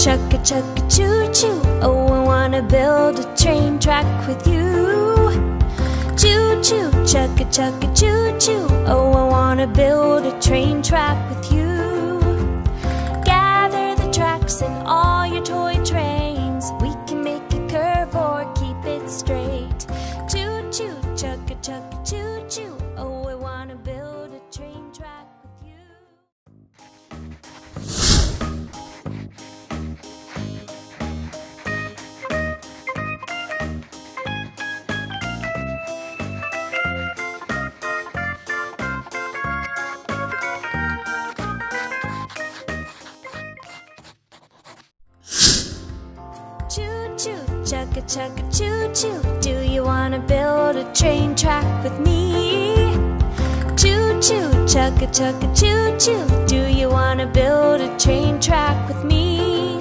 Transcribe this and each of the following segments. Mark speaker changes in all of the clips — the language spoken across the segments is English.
Speaker 1: chugga chugga choo choo. Oh, I wanna build a train track with you. Choo choo, chugga chugga choo choo. Oh, I wanna build a train track with you. Gather the tracks and all your toy trains. We can make a curve or keep it straight. Choo choo, chugga chugga choo choo. Oh, I wanna build a train track with you. Choo-choo, chugga chugga choo-choo. Do you wanna build a train track with me? Choo-choo, chugga chugga choo-choo. Do you wanna build a train track with me?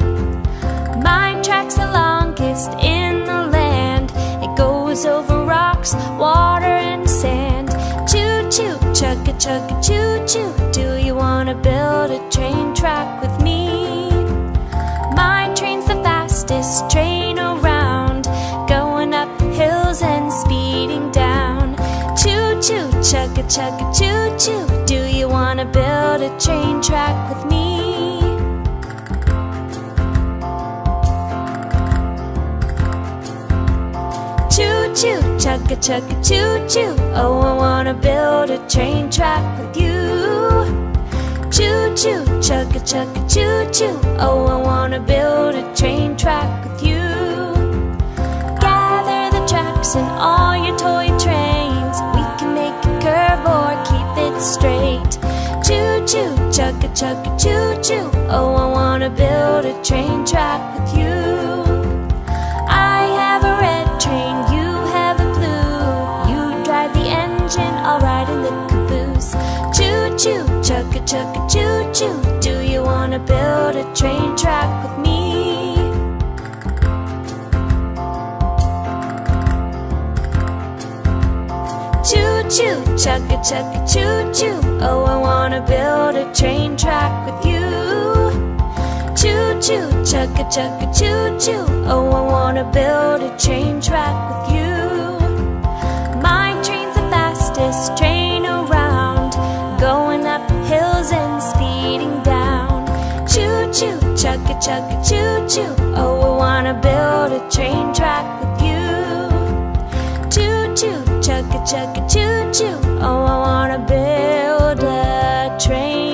Speaker 1: My track's the longest in the land. It goes over rocks, water and sand. Choo-choo, chugga chugga choo-choo. Do you wanna build a train track with me? My train's the fastest train around, going up hills and speeding down. Choo-choo, chugga chugga choo-choo. Do you wanna build a train track with me? Choo-choo, chugga chugga choo-choo. Oh, I wanna build a train track with you. Choo-choo, chugga chugga choo-choo. Oh, I wanna build a train track with you. Gather the tracks and all your toy trains. We can make a curve or keep it straight. Choo-choo, chugga chugga choo-choo. Oh, I wanna build a train track with you. I have a red train, you have a blue. You drive the engine, I'll ride in the caboose. Choo-choo, chugga chugga choo-choo. Do you wanna build a train track with me? Choo-choo, chugga chugga choo-choo. Oh, I wanna build a train track with you. Choo-choo, chugga chugga choo-choo. Oh, I wanna build a train track with you. My train's the fastest train around, going up hills and speeding down. Choo-choo, chugga chugga choo-choo. Oh, I wanna build a train track with you. Choo-choo, chugga chugga choo-choo. Oh, I wanna build a train